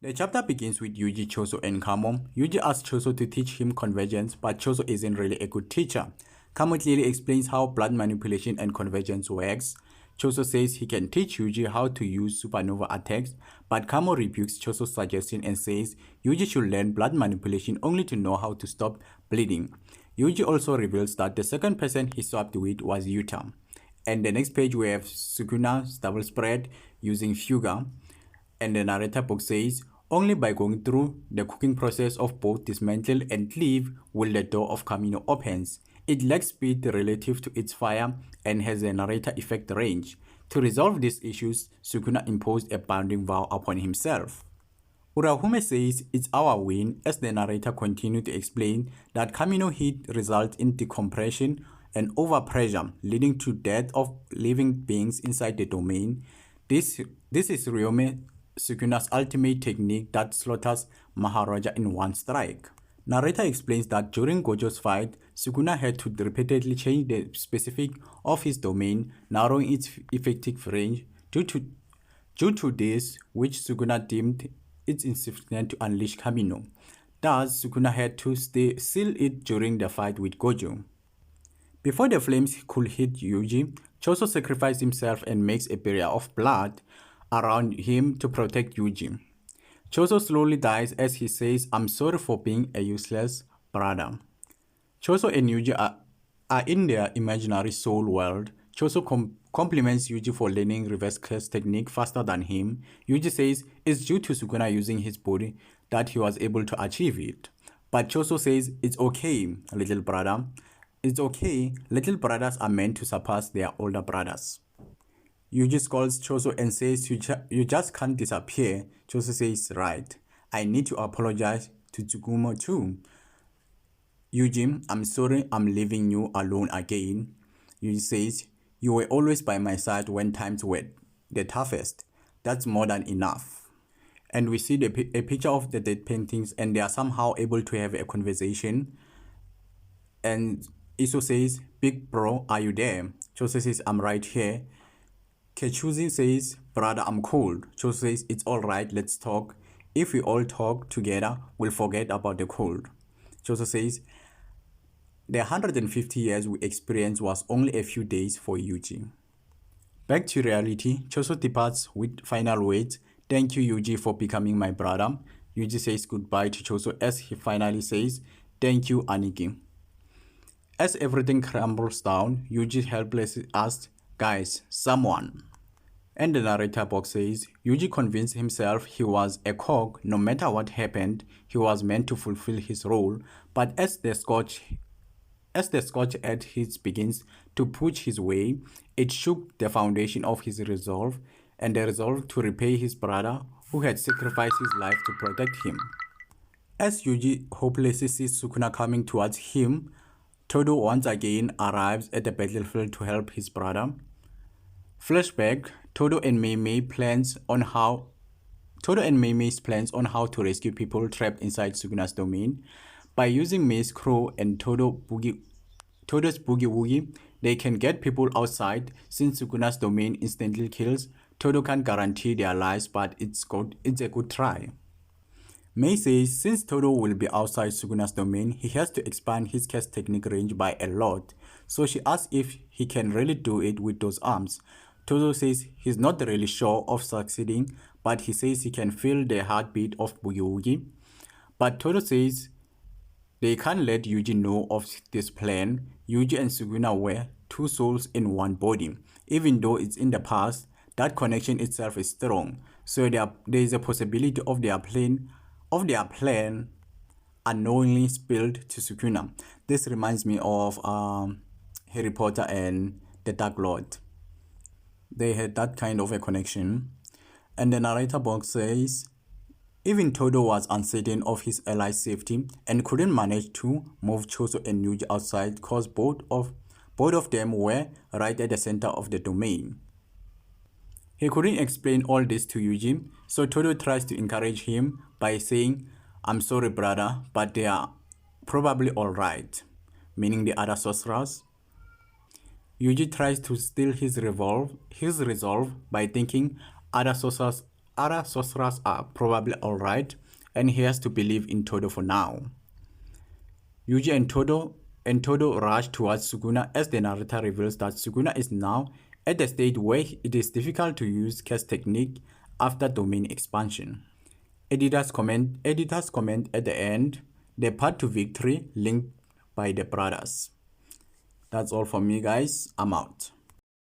The chapter begins with Yuji, Choso, and Kamo. Yuji asks Choso to teach him convergence, but Choso isn't really a good teacher. Kamo clearly explains how blood manipulation and convergence works. Choso says he can teach Yuji how to use supernova attacks, but Kamo rebukes Choso's suggestion and says Yuji should learn blood manipulation only to know how to stop bleeding. Yuji also reveals that the second person he swapped with was Yuta. And the next page we have Sukuna's double spread using Fuga. And the narrator book says, only by going through the cooking process of both dismantle and cleave will the door of Kamino opens. It lacks speed relative to its fire and has a narrator effect range. To resolve these issues, Sukuna imposed a binding vow upon himself. Urahume says it's our win as the narrator continued to explain that Kamino heat results in decompression and overpressure, leading to death of living beings inside the domain. This is Ryome Sukuna's ultimate technique that slaughters Maharaja in one strike. Narrator explains that during Gojo's fight, Sukuna had to repeatedly change the specific of his domain, narrowing its effective range. Due to this, which Sukuna deemed it insufficient to unleash Kamino. Thus, Sukuna had to seal it during the fight with Gojo. Before the flames could hit Yuji, Choso sacrificed himself and makes a barrier of blood around him to protect Yuji. Choso slowly dies as he says, I'm sorry for being a useless brother. Choso and Yuji are in their imaginary soul world. Choso compliments Yuji for learning reverse curse technique faster than him. Yuji says it's due to Sukuna using his body that he was able to achieve it. But Choso says, it's okay, little brother. It's okay, little brothers are meant to surpass their older brothers. Yuji scolds Choso and says, you just can't disappear. Choso says, right. I need to apologize to Tsukumo too. Yuji, I'm sorry I'm leaving you alone again. Yuji says, you were always by my side when times were the toughest. That's more than enough. And we see a picture of the dead paintings and they are somehow able to have a conversation. And Iso says, big bro, are you there? Choso says, I'm right here. Kechuzi says, brother, I'm cold. Choso says, it's alright, let's talk. If we all talk together, we'll forget about the cold. Choso says, the 150 years we experienced was only a few days for Yuji. Back to reality, Choso departs with final words, thank you Yuji for becoming my brother. Yuji says goodbye to Choso as he finally says, thank you Aniki. As everything crumbles down, Yuji helplessly asks, guys, someone. And the narrator box says, Yuji convinced himself he was a cog. No matter what happened, he was meant to fulfill his role. But as the Scotch at his begins to push his way, it shook the foundation of his resolve and the resolve to repay his brother who had sacrificed his life to protect him. As Yuji hopelessly sees Sukuna coming towards him, Todo once again arrives at the battlefield to help his brother. Flashback, Todo and Meimei's plans on how to rescue people trapped inside Sukuna's domain. By using Mei's crow and Todo's boogie woogie, they can get people outside. Since Sukuna's domain instantly kills, Todo can't guarantee their lives, but it's a good try. Mei says since Todo will be outside Sukuna's domain, he has to expand his cast technique range by a lot. So she asks if he can really do it with those arms. Todo says he's not really sure of succeeding, but he says he can feel the heartbeat of Boogie Woogie. But Todo says they can't let Yuji know of this plan. Yuji and Sukuna were two souls in one body. Even though it's in the past, that connection itself is strong. So there is a possibility of their plan unknowingly spilled to Sukuna. This reminds me of Harry Potter and the Dark Lord. They had that kind of a connection. And the narrator box says, even Todo was uncertain of his allies' safety and couldn't manage to move Choso and Yuji outside because both of them were right at the center of the domain. He couldn't explain all this to Yuji, so Todo tries to encourage him by saying, I'm sorry brother, but they are probably alright, meaning the other sorcerers. Yuji tries to steal his resolve by thinking other sorcerers other sorcerers are probably alright, and he has to believe in Todo for now. Yuji and Todo rush towards Sukuna as the narrator reveals that Sukuna is now at the stage where it is difficult to use cast technique after domain expansion. Editor's comment at the end, the path to victory linked by the brothers. That's all for me, guys. I'm out.